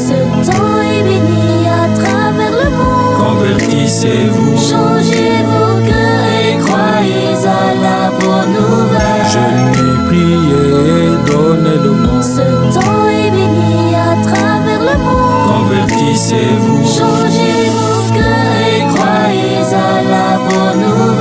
Ce temps est béni à travers le monde. Convertissez-vous, Changez vos cœurs et croyez à la bonne nouvelle. jeûnez, priez et donnez le monde. Ce temps est béni à travers le monde. Convertissez-vous, Changez vos cœurs et croyez à la bonne nouvelle.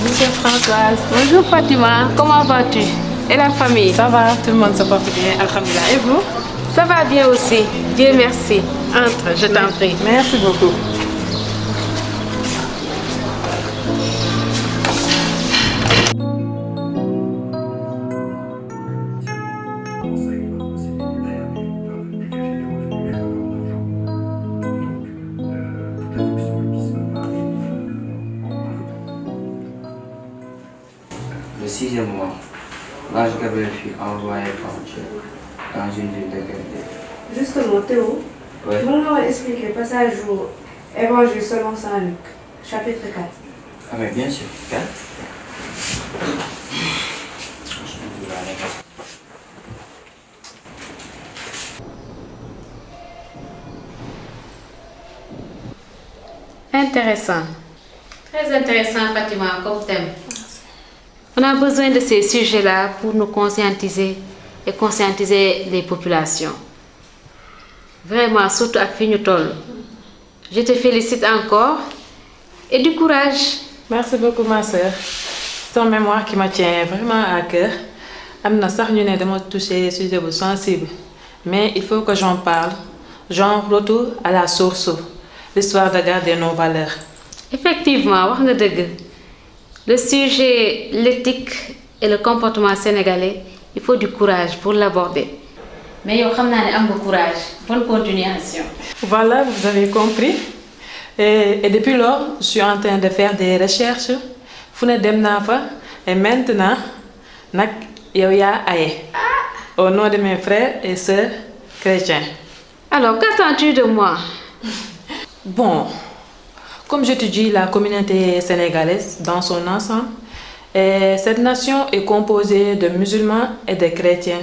Bonjour Françoise. Bonjour Fatima, comment vas-tu? Et la famille? Ça va, tout le monde se porte bien, alhamdoulilah. Et vous? Ça va bien aussi, Dieu merci. Entre, je t'en prie. Merci beaucoup. Le 6e mois, l'ange Gabriel fut envoyé par Dieu dans une ville de Galilée. Justement, Théo, Oui. tu m'as expliqué le passage au Évangile selon Saint Luc, chapitre 4. Ah mais bien sûr, 4. Intéressant. Très intéressant Fatima comme thème. On a besoin de ces sujets-là pour nous conscientiser et conscientiser les populations. Vraiment, surtout à Fignotol. Je te félicite encore et du courage. Merci beaucoup ma soeur. C'est ton mémoire qui me tient vraiment à cœur. Amna sax ñu ne dama toucher sujet bu sensible, mais il faut que j'en parle. Genre retour à la source, l'histoire de garder nos valeurs. Effectivement, wax nga dëgg. Le sujet, l'éthique et le comportement sénégalais, il faut du courage pour l'aborder. Mais yow xam naa ne am nga courage. Bonne continuation. Voilà, vous avez compris. Et depuis lors, je suis en train de faire des recherches. Fu ne dem naa fa et maintenant nag yow yaa aye. Au nom de mes frères et sœurs chrétiens. Alors, qu'attends-tu de moi? Bon, comme je te dis, la communauté sénégalaise dans son ensemble, et cette nation est composée de musulmans et de chrétiens.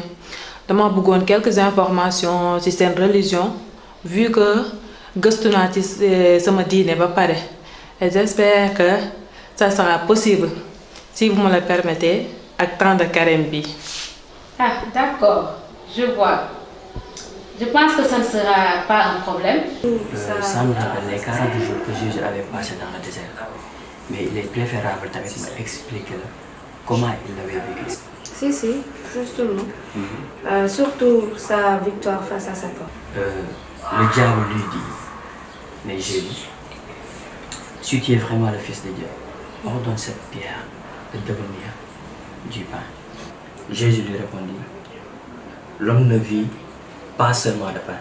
Dama bëggoon quelques informations sur cette religion, vu que gëstu naa ci sama diine ba pare. Et j'espère que ça sera possible, si vous me le permettez, avec temps de carême bi. Ah, d'accord, je vois. Je pense que ça ne sera pas un problème. Ça me rappelle les 40 jours que Jésus avait passé dans le désert. Mais il est préférable tamit ma expliquer comment il l'avait vécu. Si, justement. Surtout sa victoire face à Satan. Le diable lui dit, mais Jésus, si tu es vraiment le Fils de Dieu, ordonne cette pierre de devenir du pain. Jésus lui répondit, l'homme ne vit pas seulement de pain,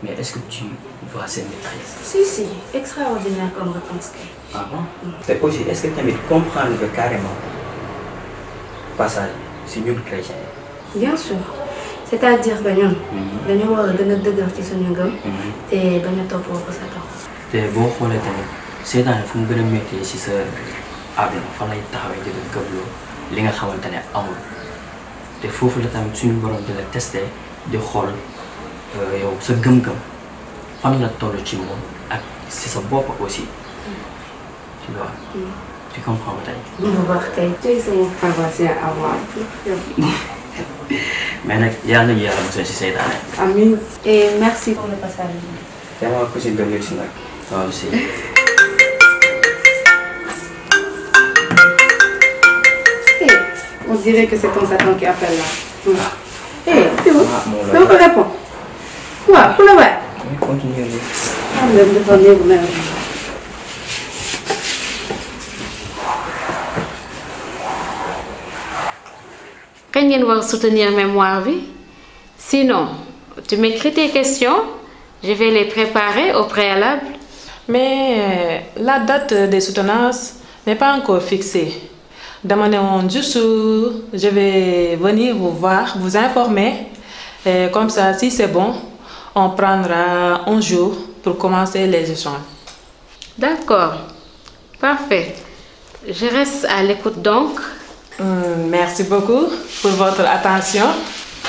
mais est-ce que tu vois ses maîtrises? Si, extraordinaire comme réponse. Ah bon? C'est aussi, est-ce que tu comprendre que carrément passage, c'est nous chrétiens? Bien sûr. c'est-à-dire que ñun dañu war a gën a dëgër ci suñu ngëm te bañ a topp ko sa tax te boo xoolee tamit seetaan fu mu gën a méttee si sa àdduna fan lay taxawee di la gëmloo li nga xamante ne amul te foofu la tamit suñu borom di la testé di xool yow sa gëm-gëm fan la toll ci moom ak si sa bopp aussi tu vois tu comprends ba tey. bu baax tey tey sama pharmacien avant. mais nag yàlla nañu yàlla mosal si seytaane. Amiin et merci pour le passage. vraiment ku si gëm si nag. waaw aussi. On dirait que c'est ton Satan qui appelle là. Hé, tu vois, donc on répond. Quoi, pour le voir? Oui, continuez. On va me demander vous-même. Quand on va soutenir mémoire, sinon, tu m'écris tes questions, je vais les préparer au préalable. Mais la date des soutenances n'est pas encore fixée. Demandez-moi juste, je vais venir vous voir, vous informer. Et comme ça, si c'est bon, on prendra un jour pour commencer les échanges. D'accord, parfait. Je reste à l'écoute donc. Merci beaucoup pour votre attention.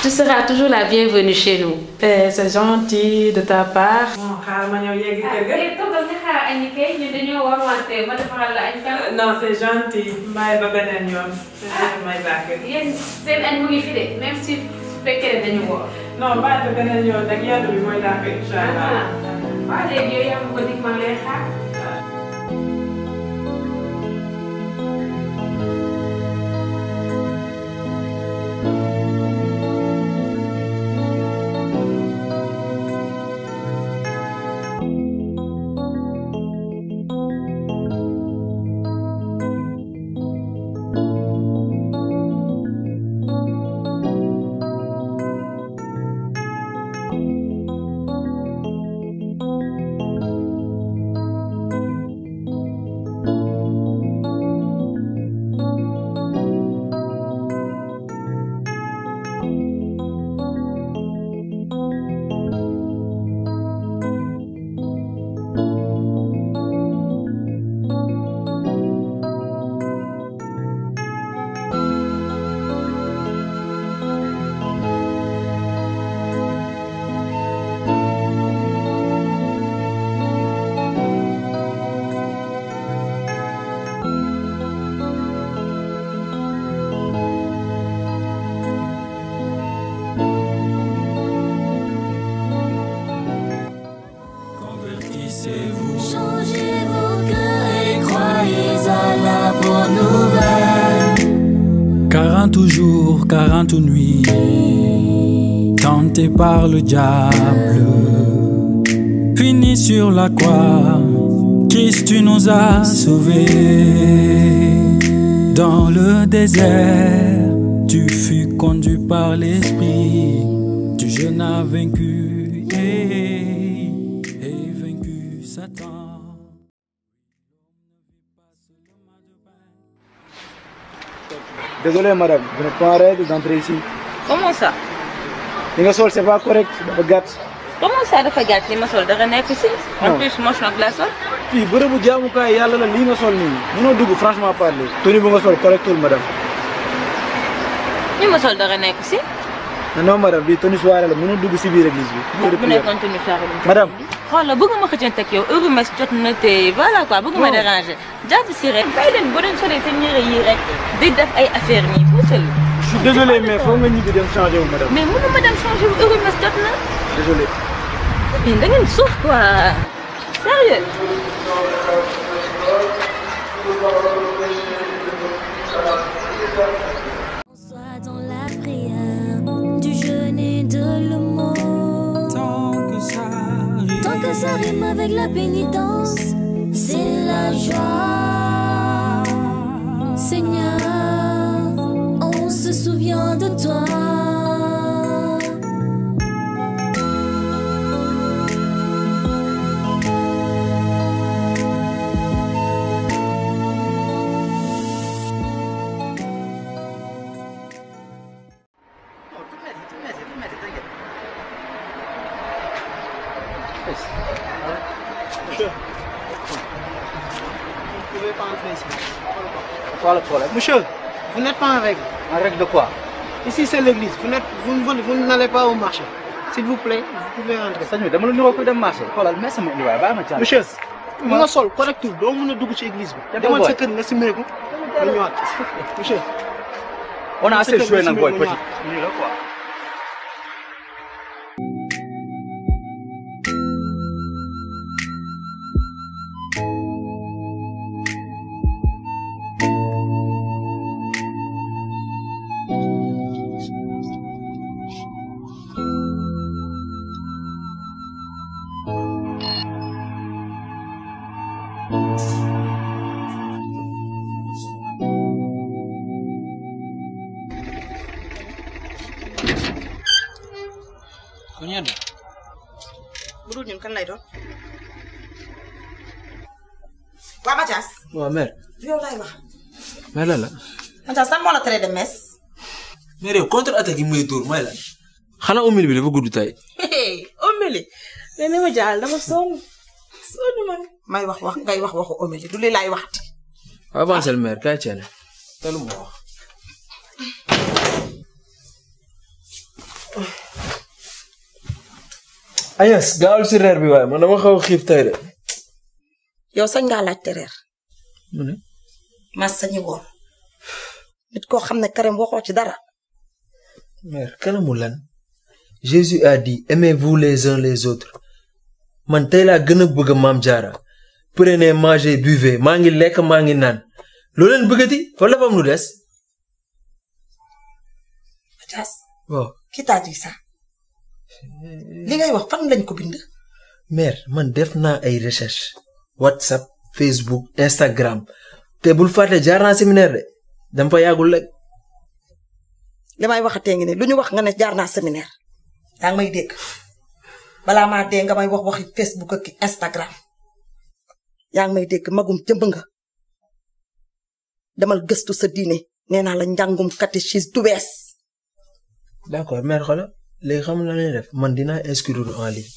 Tu seras toujours la bienvenue chez nous. C'est gentil de ta part. Non, c'est gentil. Même si non, pas de beneen rek yàlla bi mooy dàq incha allah. waaw léegi yow yaa ma ko dig maa ngi lay xaar. Changez vos cœurs et croyez à la bonne nouvelle. 40 jours, 40 nuits, tentés par le diable, fini sur la croix, Christ tu nous as sauvés. Dans le désert, tu fus conduit par l'Esprit, tu jeûnes as vaincu et vaincu Satan. Désolé madame, vous n'êtes pas en règle d'entrer ici. Comment ça? Li nga sol c'est pas correct, dafa gàtt. Comment ça dafa gàtt li ma sol dara nekk si? En plus moche nag la sol. Fii bërëbu jaamukaay yàlla la lii nga sol nii mënoo dugg franchement parler. Tenue bu nga sol correctul madame. Li ma sol dara nekk si? Non madame bii tenue soirée la mënoo dugg si biir église bi. Bu nekkoon tenue soirée bi. Madame. Xoolal bëgg ma xëccante ak yow heure mes jot na te voilà quoi bëgg ma déranger. Jàpp si rek bàyyi leen boo doon solee seen yére yi rek di def ay affaire nii puusal. Je suis désolé mais faut nga ñibbi dem changer wu madame. Mais mënu ma dem changer wu heure mes jot na. Désolé. Mais da ngeen suuf quoi. Sérieux. Soit dans la prière, du jeûne et de l'aumône. Tant que ça rime avec la pénitence, c'est la joie. Seigneur, on se souvient de toi. Monsieur, vous ne pouvez pas entrer ici. C'est quoi le problème? Monsieur, vous n'êtes pas en règle. En règle de quoi? Ici c'est l'église, vous n'allez pas au marché. S'il vous plaît, vous pouvez entrer. Monsieur, mu nga sol correctul doo mën a dugg ci église bi. demal sa kër nga simeeku nga ñëwaat. Monsieur. On a assez joué nag boy petit. Nii la quoi. bu dul ñun kan lay doon. waa Mathias. waaw mère. yow laay wax. mais lan la. Mathias lan moo la tere de messe. mais yow contre attaque yi muy dóor mooy lan. xanaa omili bi dafa gudd tay. omili. mais ni ma jaal dama sonn ma. may wax ngay wax waxu omili du li laay waxati. avancé le mère kay ceene. telu ma wax. Ayas gaawal si reer bi waaye man dama xaw a xiif tey de. yow sañ ngaa laajte reer. mu ne. ma sañi woon. nit koo xam ne Karim waxoo ci dara. mère kanamu lan. Jésus a dit aimez-vous les uns les autres. man tey laa gën a bëgg Maam Jaara. prenez mangez buvez maa ngi lekk maa ngi naan. loo leen bëggati wala dafa am lu des. Mathias. waaw. qui t'a dit ça. li ngay wax fan lañ ko bind. mère man def naa ay recherche WhatsApp Facebook Instagram te bul fàtte jaar naa séminaire de dama fa yàggul rek. li may waxatee ngi ne lu ñu wax nga ne jaar naa séminaire yaa ngi may dégg balaa maa dee nga may wax waxi Facebook ak Instagram yaa ngi may dégg magum jëmb nga demal gëstu sa diine nee naa la njàngum catéchisme du bees. d'accord mère xoolal léegi xam na leen def man dinaa inscrire en ligne.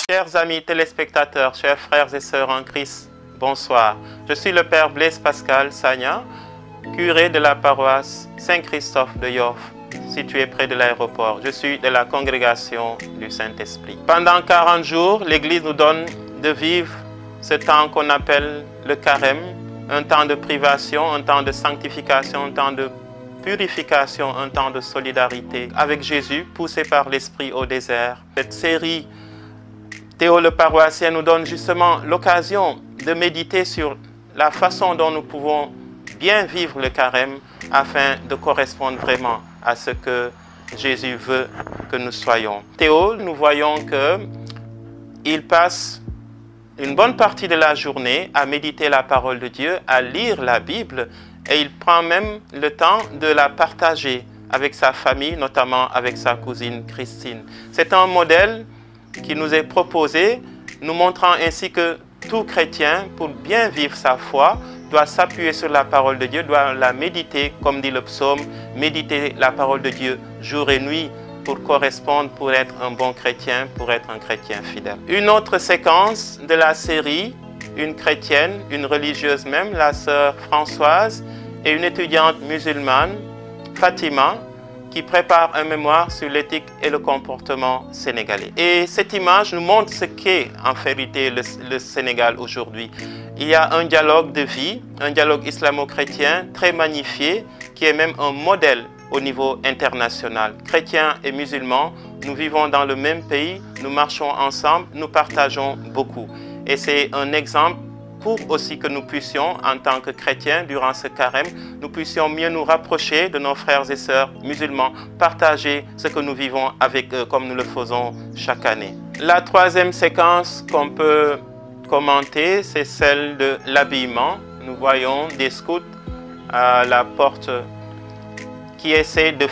Chers amis téléspectateurs, chers frères et sœurs en Christ, bonsoir. Je suis le Père Blaise Pascal Sagna, curé de la paroisse Saint-Christophe de Yoff, située près de l'aéroport. Je suis de la congrégation du Saint-Esprit. Pendant 40 jours, l'Église nous donne de vivre ce temps qu'on appelle le carême, un temps de privation, un temps de sanctification, un temps de purification, un temps de solidarité avec Jésus, poussé par l'Esprit au désert. Cette série Théo le paroissien nous donne justement l'occasion de méditer sur la façon dont nous pouvons bien vivre le carême afin de correspondre vraiment à ce que Jésus veut que nous soyons. Théo, nous voyons qu'il passe une bonne partie de la journée à méditer la parole de Dieu, à lire la Bible, et il prend même le temps de la partager avec sa famille, notamment avec sa cousine Christine. C'est un modèle qui nous est proposé, nous montrant ainsi que tout chrétien, pour bien vivre sa foi, doit s'appuyer sur la parole de Dieu, doit la méditer, comme dit le psaume, méditer la parole de Dieu jour et nuit, pour correspondre, pour être un bon chrétien, pour être un chrétien fidèle. Une autre séquence de la série, une chrétienne, une religieuse même, la sœur Françoise, et une étudiante musulmane, Fatima, qui prépare un mémoire sur l'éthique et le comportement sénégalais. Et cette image nous montre ce qu'est en vérité le Sénégal aujourd'hui. Il y a un dialogue de vie, un dialogue islamo-chrétien très magnifié, qui est même un modèle au niveau international. Chrétiens et musulmans, nous vivons dans le même pays, nous marchons ensemble, nous partageons beaucoup. Et c'est un exemple pour aussi que nous puissions, en tant que chrétiens, durant ce carême, nous puissions mieux nous rapprocher de nos frères et sœurs musulmans, partager ce que nous vivons avec eux, comme nous le faisons chaque année. La troisième séquence qu'on peut commenter, c'est celle de l'habillement. Nous voyons des scouts à la porte qui essaient de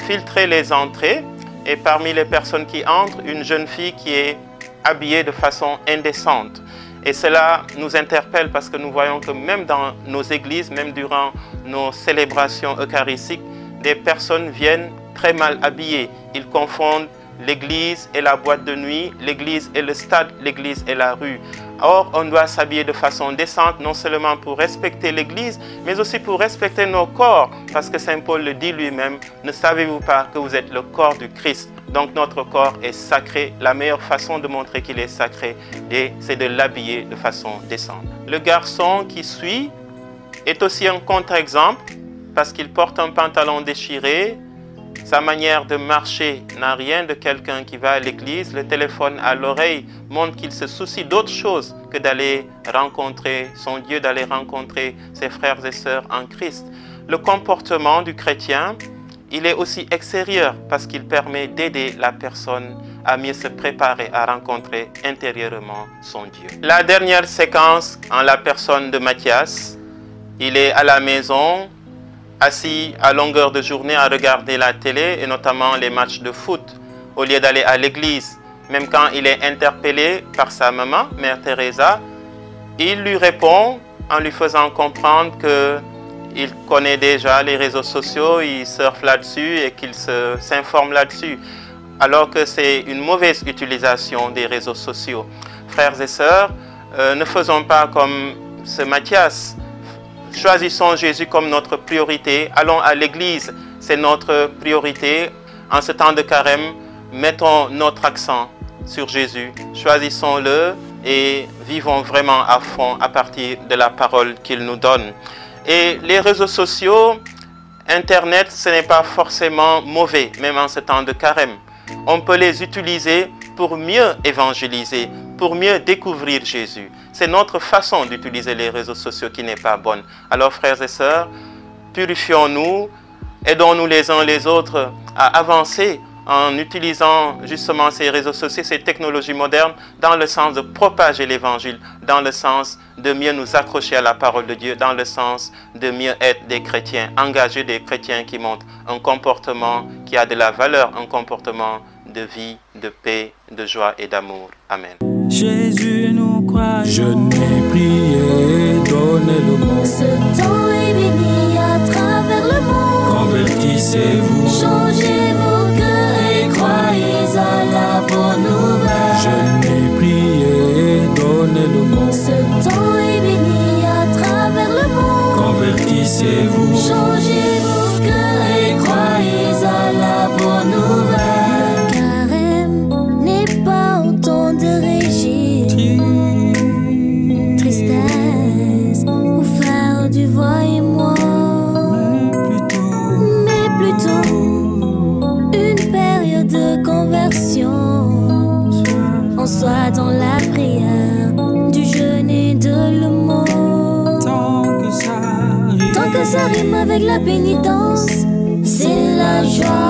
filtrer les entrées, et parmi les personnes qui entrent, une jeune fille qui est habillée de façon indécente. Et cela nous interpelle parce que nous voyons que même dans nos églises, même durant nos célébrations eucharistiques, des personnes viennent très mal habillés. Ils confondent l'église et la boîte de nuit, l'église et le stade, l'église et la rue. Or, on doit s'habiller de façon décente, non seulement pour respecter l'église, mais aussi pour respecter nos corps. Parce que Saint Paul le dit lui-même, ne savez-vous pas que vous êtes le corps du Christ? Donc notre corps est sacré. La meilleure façon de montrer qu'il est sacré, c'est de l'habiller de façon décente. Le garçon qui suit est aussi un contre-exemple parce qu'il porte un pantalon déchiré. Sa manière de marcher n'a rien de quelqu'un qui va à l'église. Le téléphone à l'oreille montre qu'il se soucie d'autre chose que d'aller rencontrer son Dieu, d'aller rencontrer ses frères et sœurs en Christ. Le comportement du chrétien, il est aussi extérieur parce qu'il permet d'aider la personne à mieux se préparer à rencontrer intérieurement son Dieu. La dernière séquence en la personne de Matthias, il est à la maison, assis à longueur de journée à regarder la télé et notamment les matchs de foot au lieu d'aller à l'église. Même quand il est interpellé par sa maman, Mère Teresa, il lui répond en lui faisant comprendre qu'il connaît déjà les réseaux sociaux, il surfe là-dessus et qu'il s'informe là-dessus, alors que c'est une mauvaise utilisation des réseaux sociaux. Frères et sœurs, ne faisons pas comme ce Matthias. Choisissons Jésus comme notre priorité. Allons à l'église, c'est notre priorité. En ce temps de carême, mettons notre accent sur Jésus. Choisissons-le et vivons vraiment à fond à partir de la parole qu'il nous donne. Et les réseaux sociaux, Internet, ce n'est pas forcément mauvais, même en ce temps de carême. On peut les utiliser pour mieux évangéliser, pour mieux découvrir Jésus. C'est notre façon d'utiliser les réseaux sociaux qui n'est pas bonne. Alors frères et sœurs, purifions-nous, aidons-nous les uns les autres à avancer en utilisant justement ces réseaux sociaux, ces technologies modernes, dans le sens de propager l'évangile, dans le sens de mieux nous accrocher à la parole de Dieu, dans le sens de mieux être des chrétiens engagés, des chrétiens qui montrent un comportement qui a de la valeur, un comportement de vie, de paix, de joie et d'amour. Amen. Jésus, nous croyons. Je n'ai prié, donnez le monde. Ce temps est béni à travers le monde. Convertissez-vous. Changez vos cœurs et croyez à la bonne nouvelle. Je n'ai prié, donnez le monde. Ce temps est béni à travers le monde. Convertissez-vous. Changez vos cœurs et croyez à la bonne nouvelle. On soit dans la prière, du jeûne et de l'aumône. Tant que ça rime avec la pénitence, c'est la joie.